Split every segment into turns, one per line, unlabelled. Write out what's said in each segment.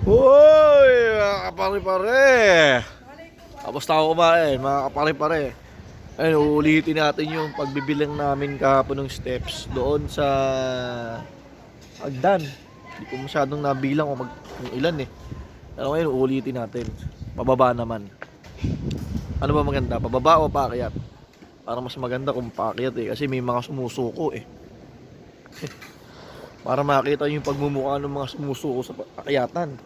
Hoy, mga kapare-pare! Tapos na ako kumain, mga kapare-pare. Ayun, uulitin natin yung pagbibilang namin kahapon ng steps doon sa Agdan. Hindi ko masyadong nabilang kung ilan eh. Pero ngayon, uulitin natin. Pababa naman. Ano ba maganda? Pababa o paakyat? Para mas maganda kung paakyat eh. Kasi may mga sumusuko eh. Para makita yung pagmumukha ng mga sumusuko sa paakyatan.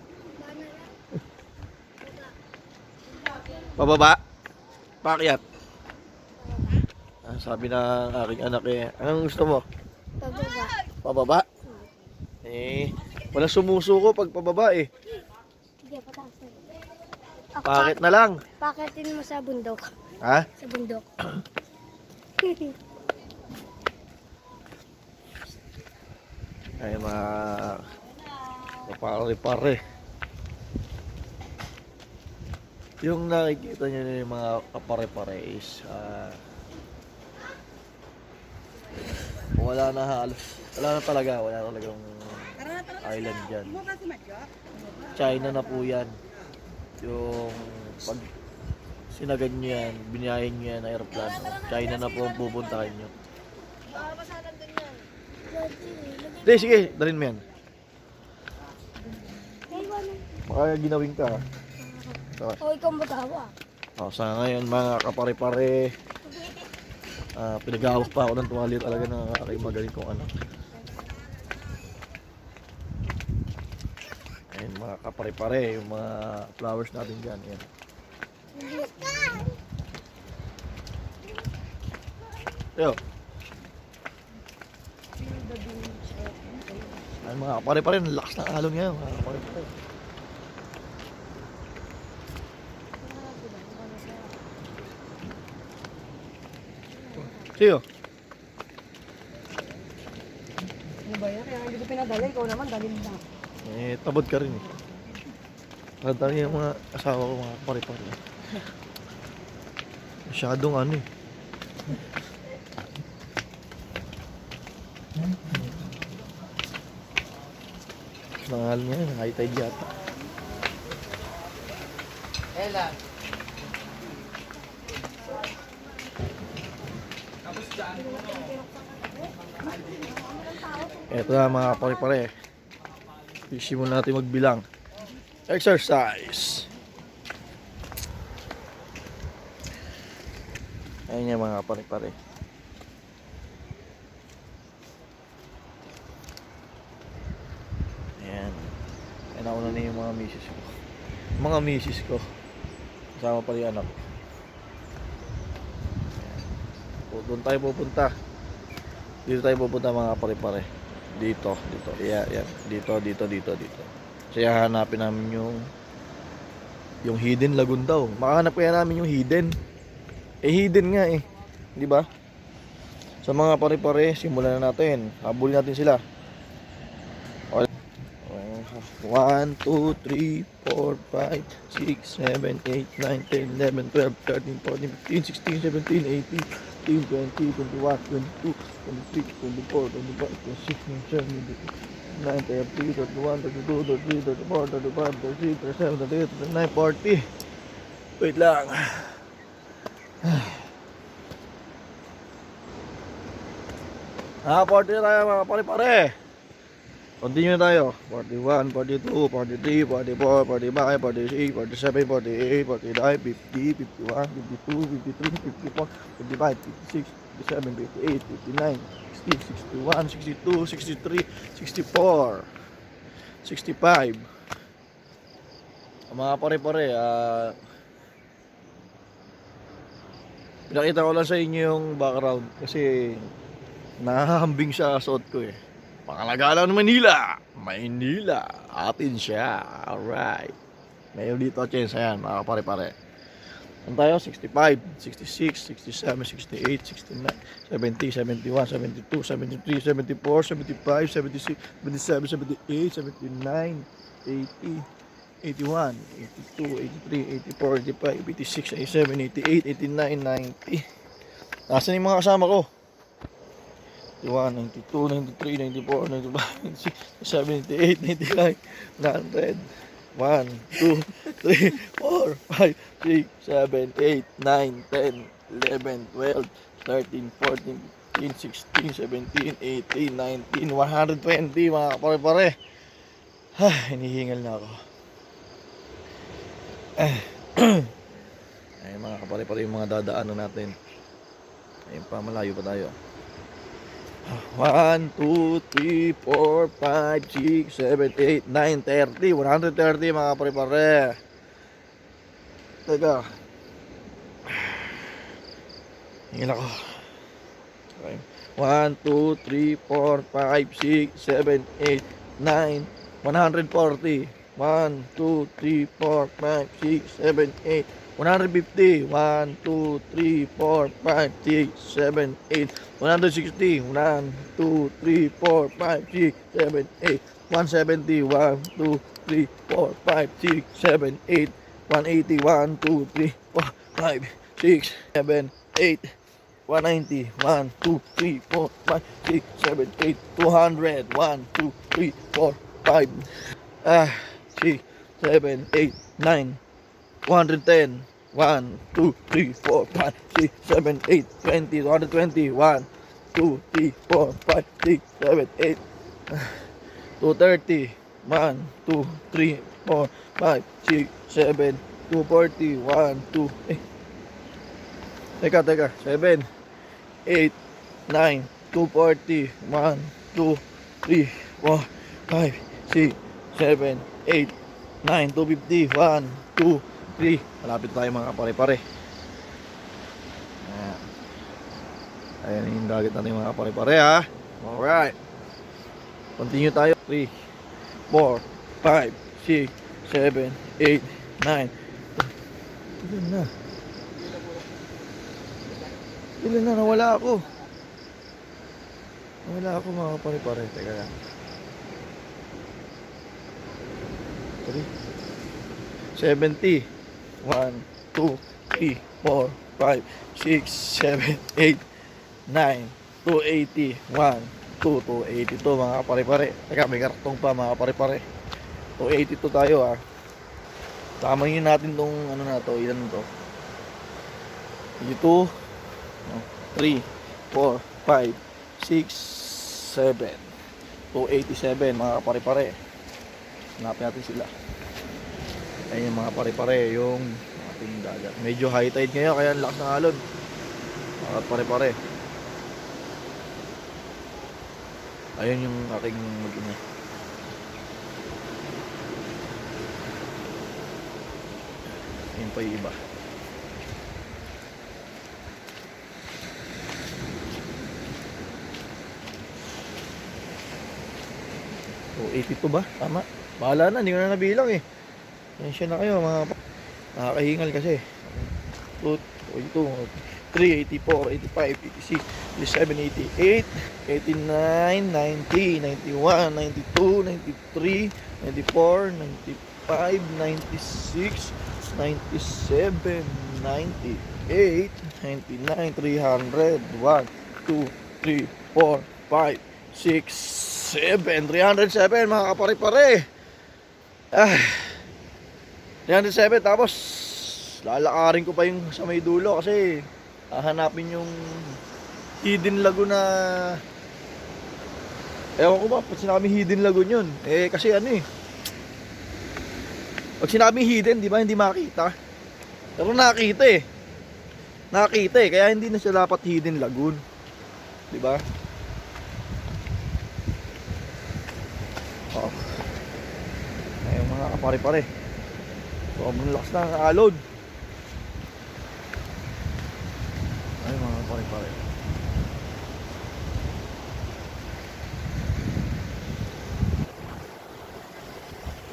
Pababa? Paakyat? Sabi ng aking anak eh, anong gusto mo?
Pababa.
Pababa? Wala sumusuko pag pababa eh.
Sige, pataas na.
Bakit na lang?
Pakitin mo sa bundok.
Ha?
Sa bundok.
Ay mga pare-pare. Yung nakikita nyo na yung mga kapare-pare is wala na halos. Wala na talaga talagang island dyan. China na po yan. Yung pag sinagad nyo yan, binayahin nyo yan na aeroplano, China na po ang pupuntahan nyo. Hindi, sige, dalhin mo yan. Baka ginawin ka.
O, ikaw magawa.
Sa ngayon mga kapare-pare, pinag-aawak pa ako ng tuwali talaga ng aking magaling kong anak. Ayun mga kapare-pare, yung mga flowers natin dyan. Ayan. Yo. Ayun mga kapare-pare, ang lakas ng alon ngayon mga kapare-pare. Siyo.
Ano ba yan? Kaya hindi ko pinadala. Ikaw naman, dalhin na.
Tabod ka rin eh. Kadali yung mga asawa ko mga kapare-pare. Masyadong ano eh. Nangal niya yun, high tide yata.
Ella.
Eto na mga pare-pare. Simulan natin magbilang. Exercise. Ayun yan mga pare-pare. Ayan. Ayan, nauna na yung mga misis ko. Mga misis ko. Kasama pa rin anak. Doon tayo pupunta. Dito tayo pupunta mga pare-pare. Dito. Yeah. Dito. Kasi hahanapin namin yung hidden lagoon daw. Makahanap kaya namin yung hidden. Hidden nga eh. Di ba? Sa mga pare-pare, simulan na natin. Habulin natin sila. 1, 2, 3, 4, 5, 6, 7, 8, 9, 10, 11, 12, 13, 14, 15, 16, 17, 18, 19, 20, 21, 22, 23, 24, 25, 26, 27, 29, 30, 31, 32, 33, 34, 35, 36, 37, 38, 39, 40. Wait lang. Ah, 40 na tayo mga pare-pare. Continue tayo. 41, 42, 43, 44, 45, 46, 47, 48, 49, 50, 51, 52, 53, 54, 55, 56, 57, 58, 59, 60, 61, 62, 63, 64, 65. Mga pare-pare, pinakita ko lang sa inyo yung background kasi nahahambing siya suot ko eh. Pangalagala ng Manila, Maynila, atin siya. Alright. Ngayon dito, chance yan, mga pare-pare. Ano tayo? 65, 66, 67, 68, 69, 70, 71, 72, 73, 74, 75, 76, 77, 78, 79, 80, 81, 82, 83, 84, 85, 86, 87, 88, 89, 90. Nasaan yung mga kasama ko? 91, 92, 93, 94, 95, 96, 97, 98, 99, 100, 1, 2, 3, 4, 5, 6, 7, 8, 9, 10, 11, 12, 13, 14, 15, 16, 17, 18, 19, 120 mga kapare-pare. Hinihingal na ako. Ay mga kapare-pare yung mga dadaanan natin. Ayun pa, malayo pa tayo. 1, 2, 3, 4, 5, 6, 7, 8, 9, 30. 130 mga kapare-pare. Teka. Hingin ako. Okay. 1, 2, 3, 4, 5, 6, 7, 8, 9, 140. 1, 2, 3, 4, 5, 6, 7, 8, 150. 1, 2, 3, 4, 5, 6, 7, 8, 160. 1, 2, 3, 4, 5, 6, 7, 8, 170. 1, 2, 3, 4, 5, 6, 7, 8, 180. 1, 2, 3, 4, 5, 6, 7, 8, 190, 1, 2, 3, 4, 5, 6, 7, 8, 200, 1, 2, 3, 4, 5, 6, 7, 8, 9, 110, 1, 2, 3, 4, 5, 6, 7, 8, 20, 220, 1, 2, 3, 4, 5, 6, 7, 8, 230, 1, 2, 3, 4, 5, 6, 7, 240, 1, 2, Teka, 7, 8, 9, 240, 1, 2, 3, 4, 5, 6, 7, 8, 9, 250, 1, 2, 3. Malapit tayo mga kapare-pare. Ayan yung dagat natin mga kapare-pare ha. Alright. Continue tayo. 3, 4, 5, 6, 7, 8, 9. Ilan na? Ilan na? Nawala ako. Nawala ako mga pare-pare. Teka lang. 70. 1, 2, 3, 4, 5, 6, 7, 8, 9, 280. 1, 2, 282 mga pare-pare. Teka, may kartong pa mga pare-pare. 282 tayo ah. Tamayin natin tong ano na to. Ilan to? 2, 3, 4, 5, 6, 7, 287 mga pare-pare. Hanapin natin sila. Ayun yung mga pare-pare, yung ating dagat. Medyo high tide ngayon kaya ang lakas ng alon. Mga pare-pare. Ayun yung aking mag-ina. Ayun pa yung iba. O 82 ba? Tama. Bahala na, hindi ko na nabilang eh. Tensya na kayo mga nakakahingal kasi. 2, 82, 3, 84, 85, 86, 87, 88, 89, 90, 91, 92, 93, 94, 95, 96, 97, 98, 99, 300, 1, 2, 3, 4, 5, 6, 7, 307 mga kapare-pare. 307 tapos lalakarin ko pa yung sa may dulo kasi hahanapin yung hidden lagoon na ewan ko ba pag sinabing hidden lagoon yun kasi ano pag sinabing hidden di ba hindi makita pero nakita kaya hindi na siya dapat hidden lagoon di ba ayun mga kapare-pare sobrang lakas ng alon. Ay mga pare-pare.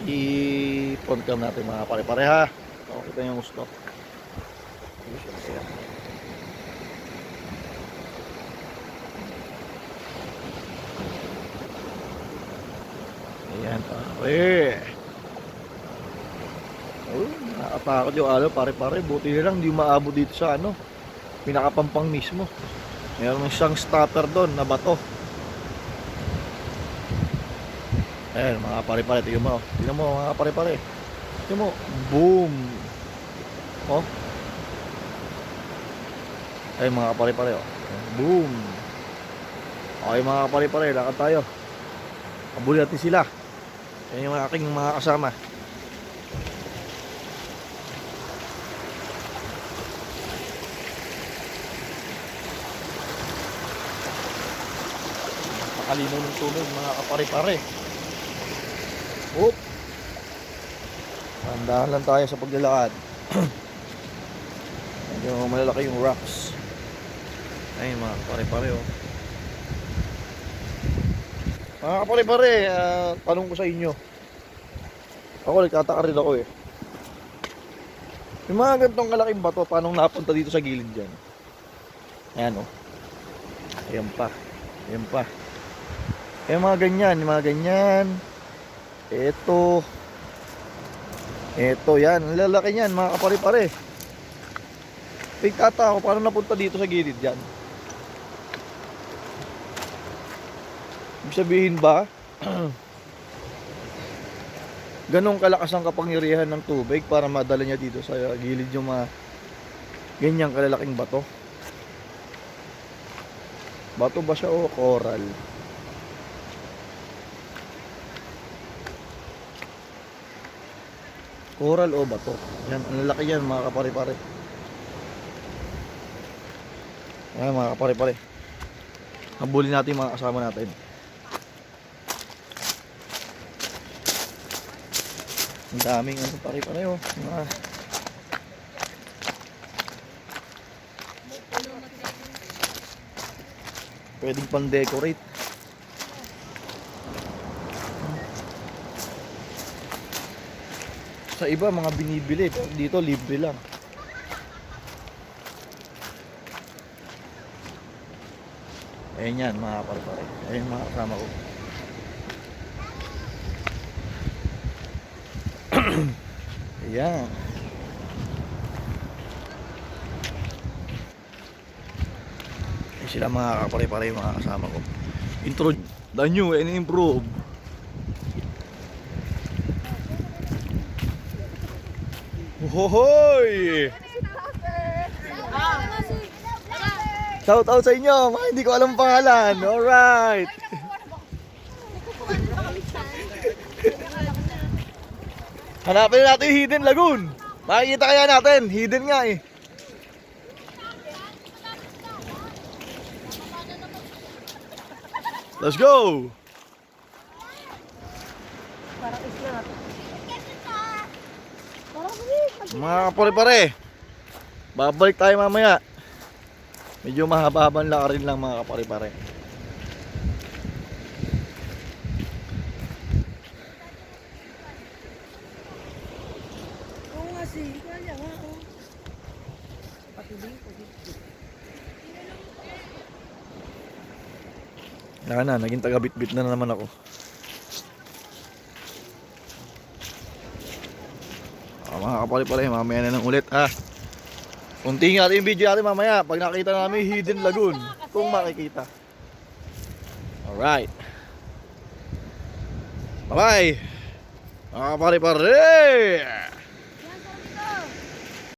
I-front cam natin mga pare-pare ha. Kita yung gusto. Ayan pare. Oh, nakakatakot yung alon pare-pare. Buti na lang hindi maabot dito sa ano pinakapampang mismo. Meron siyang starter doon na bato. Ayan mga pare-pare, tingnan mo mga pare-pare. Ito mo, boom. Oh. Ay mga kapare-pare, oh. Boom. Okay mga kapare-pare, lakad tayo. Habulin natin sila. Yan yung aking mga kasama. Napakalinaw ng tubig mga kapare-pare. Oop. Tandaan lang tayo sa paglalakad. Medyo malalaki yung rocks. Ayun mga kapare-pare, oh. Mga kapare-pare, tanong ko sa inyo. Ako nagtataka rin ako eh. Yung mga gantong kalaking bato, paano napunta dito sa gilid dyan? Ayan, oh. Ayan pa. Ayan pa. Yung mga ganyan, yung mga ganyan. Ito. Ito, yan. Ang lalaki niyan, mga kapare-pare. Nagtataka ako, paano napunta dito sa gilid dyan? Ibig sabihin ba, ganong kalakas ang kapangyarihan ng tubig para madala niya dito sa gilid yung mga ganyang kalalaking bato? Bato ba siya o coral? Coral o bato? Yan, ang lalaki yan mga kapare-pare. Ayan mga kapare-pare. Habulin natin yung mga kasama natin. Ang daming ano pare-pare, oh. Mga pwedeng pang-decorate. Sa iba mga binibili, pero dito libre lang. Ayan yan mga pare-pare. Ayan mga kasama ko. Ayan. Ayan sila mga kapare-pare, mga kasama ko. Intro the new and improve. Hohoy! Shout out sa inyo, mga hindi ko alam pangalan. Alright. Hanapin natin yung Hidden Lagoon. Makikita kaya natin, hidden nga eh. Let's go!
Parang isla.
Mga kapare-pare, babalik tayo mamaya. Medyo mahaba-habang lakarin lang mga kapare-pare.
Oo nga si, kaya nga, oh. Patuloy ko dito.
Wala na, naging taga-bit-bit na naman ako. Mga kapare-pare, mamaya na lang ulit ha. Kuntingin natin yung video natin mamaya pag nakita namin yung Hidden Lagoon. Kung makikita. Alright. Bye bye. Mga kapare-pare.